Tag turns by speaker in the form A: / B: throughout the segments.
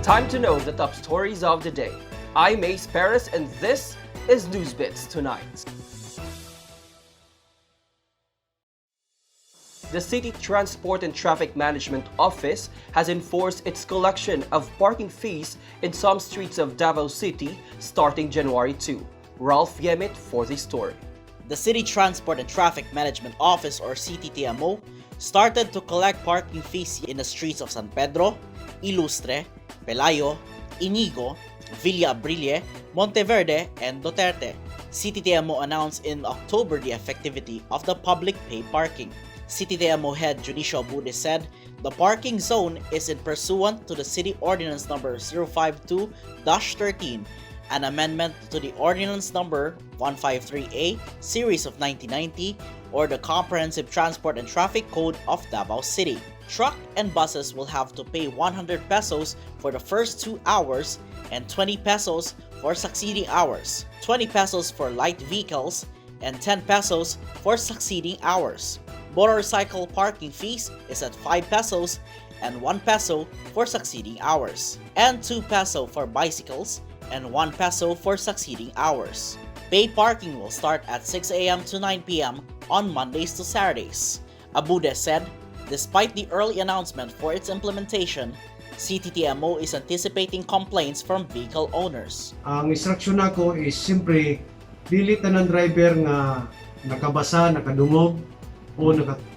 A: Time to know the top stories of the day. I'm Ace Perez and this is Newsbits Tonight. The City Transport and Traffic Management Office has enforced its collection of parking fees in some streets of Davao City starting January 2. Ralph Yemit for the story.
B: The City Transport and Traffic Management Office or CTTMO started to collect parking fees in the streets of San Pedro, Ilustre, Pelayo, Inigo, Villa Abrilie, Monteverde, and Duterte. CTTMO announced in October the effectivity of the public pay parking. CTTMO head Judicial Bude said the parking zone is in pursuant to the City Ordinance number 052-13, an amendment to the Ordinance number 153A series of 1990 or the Comprehensive Transport and Traffic Code of Davao City. Truck and buses will have to pay 100 pesos for the first 2 hours and 20 pesos for succeeding hours, 20 pesos for light vehicles, and 10 pesos for succeeding hours. Motorcycle parking fees is at 5 pesos and 1 peso for succeeding hours, and 2 peso for bicycles and 1 peso for succeeding hours. Paid parking will start at 6 a.m. to 9 p.m. on Mondays to Saturdays. Abude said, despite the early announcement for its implementation, CTTMO is anticipating complaints from vehicle owners.
C: Ang instruction nako is simpre dili tanan driver nga nakabasa, nakadungog o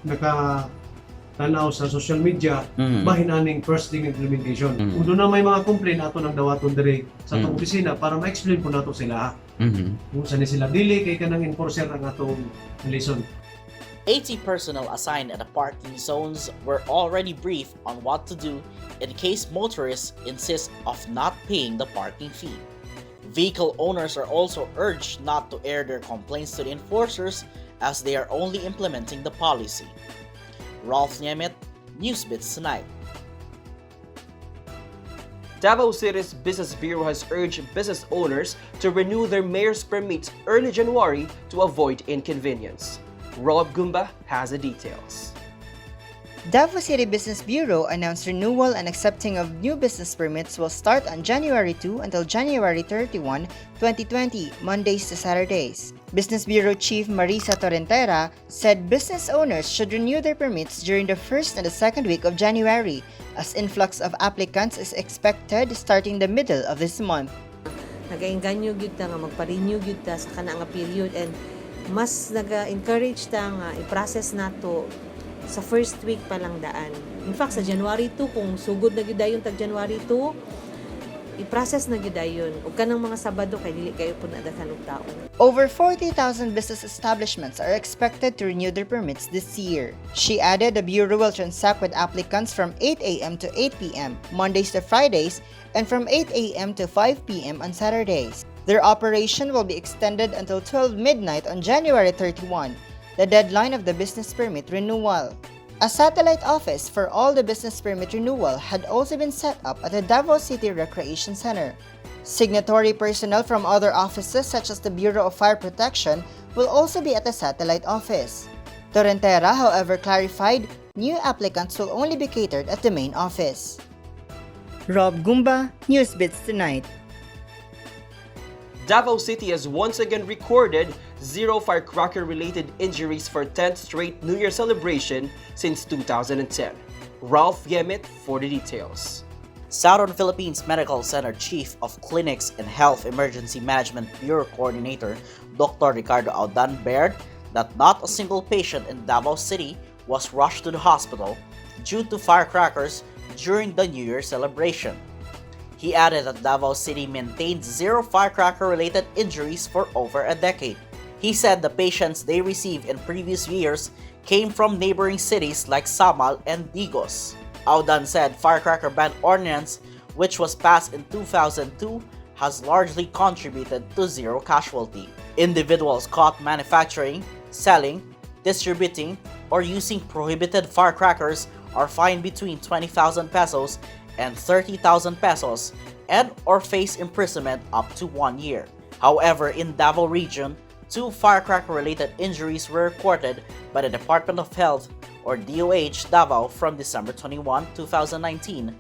C: nakatanaw sa social media bahin aning first thing implementation. Kung doon na may mga complaint ato nang dawaton dire sa atong opisina para ma-explain po nato sila. Kung saan sila dili kay kanang enforcer ang atong lesson.
B: 80 personnel assigned at the parking zones were already briefed on what to do in case motorists insist of not paying the parking fee. Vehicle owners are also urged not to air their complaints to the enforcers as they are only implementing the policy. Ralph Niemet, Newsbits Tonight.
A: Davao City's Business Bureau has urged business owners to renew their mayor's permits early January to avoid inconvenience. Rob Gumba has the details.
D: Davao City Business Bureau announced renewal and accepting of new business permits will start on January 2 until January 31, 2020, Mondays to Saturdays. Business Bureau Chief Marisa Torrentera said business owners should renew their permits during the first and the second week of January, as influx of applicants is expected starting the middle of this month.
E: Nagainganyo gyud ta nga magpa-renew gyud ta sa kana nga period, and mas naga-encourage ta nga i-process nato sa first week pa lang daan. In fact, sa January 2, kung sugod na gyud dayon tag January 2, i-process na gyud dayon. Ug kanang mga Sabado kay dili kayo pud nadaghan og tawo.
D: Over 40,000 business establishments are expected to renew their permits this year. She added the Bureau will transact with applicants from 8 a.m. to 8 p.m. Mondays to Fridays and from 8 a.m. to 5 p.m. on Saturdays. Their operation will be extended until 12 midnight on January 31, the deadline of the business permit renewal. A satellite office for all the business permit renewal had also been set up at the Davao City Recreation Center. Signatory personnel from other offices such as the Bureau of Fire Protection will also be at the satellite office. Torrentera, however, clarified new applicants will only be catered at the main office. Rob Gumba, Newsbits Tonight.
A: Davao City has once again recorded 0 firecracker-related injuries for 10th straight New Year celebration since 2010. Ralph Yemit for the details.
B: Southern Philippines Medical Center Chief of Clinics and Health Emergency Management Bureau Coordinator Dr. Ricardo Audan bared that not a single patient in Davao City was rushed to the hospital due to firecrackers during the New Year celebration. He added that Davao City maintained 0 firecracker-related injuries for over a decade. He said the patients they received in previous years came from neighboring cities like Samal and Digos. Audan said firecracker ban ordinance, which was passed in 2002, has largely contributed to 0 casualty. Individuals caught manufacturing, selling, distributing, or using prohibited firecrackers are fined between 20,000 pesos and 30,000 pesos and or face imprisonment up to 1 year. However, in Davao region, 2 firecracker-related injuries were reported by the Department of Health or DOH Davao from December 21, 2019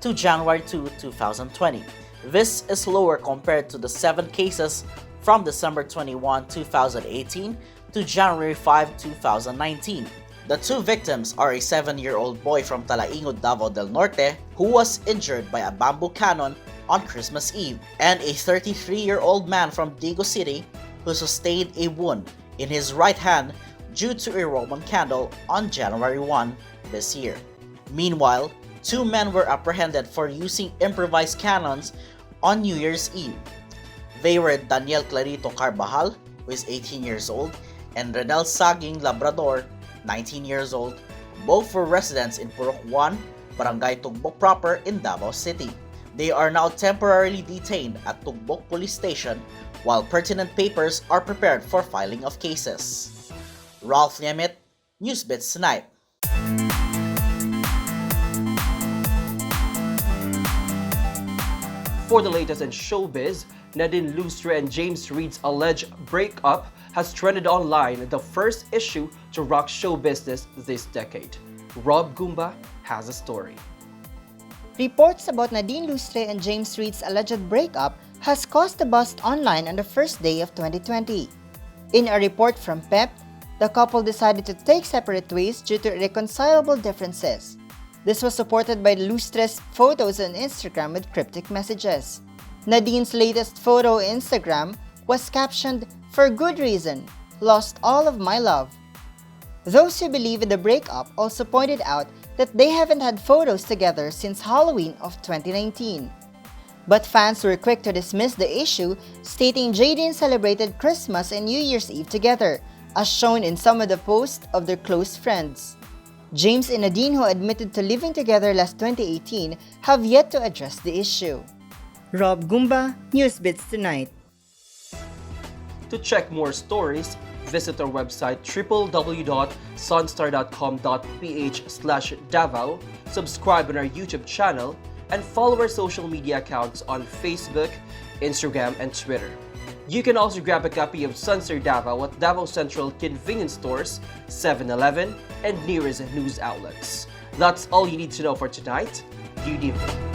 B: to January 2, 2020. This is lower compared to the 7 cases from December 21, 2018 to January 5, 2019. The 2 victims are a 7-year-old boy from Talaingod, Davao del Norte who was injured by a bamboo cannon on Christmas Eve, and a 33-year-old man from Davao City who sustained a wound in his right hand due to a Roman candle on January 1 this year. Meanwhile, 2 men were apprehended for using improvised cannons on New Year's Eve. They were Daniel Clarito Carbajal, who is 18 years old, and Renel Saging Labrador, 19 years old. Both were residents in Purok 1, Barangay Tugbok proper in Davao City. They are now temporarily detained at Tugbok Police Station while pertinent papers are prepared for filing of cases. Ralph Yemet, Newsbits Tonight.
A: For the latest in showbiz, Nadine and James Reid's alleged breakup has trended online, the first issue to rock show business this decade. Rob Gumba has a story.
D: Reports about Nadine and James Reid's alleged breakup has caused a buzz online on the first day of 2020. In a report from PEP, the couple decided to take separate ways due to irreconcilable differences. This was supported by Lustre's photos on Instagram with cryptic messages. Nadine's latest photo on Instagram was captioned, "For good reason, lost all of my love." Those who believe in the breakup also pointed out that they haven't had photos together since Halloween of 2019. But fans were quick to dismiss the issue, stating Jadine celebrated Christmas and New Year's Eve together, as shown in some of the posts of their close friends. James and Nadine, who admitted to living together last 2018, have yet to address the issue. Rob Gumba, Newsbits Tonight.
A: To check more stories, visit our website www.sunstar.com.ph/Davao, subscribe on our YouTube channel, and follow our social media accounts on Facebook, Instagram, and Twitter. You can also grab a copy of Sunstar Davao at Davao Central convenience stores, 7-Eleven, and nearest news outlets. That's all you need to know for tonight. Good evening.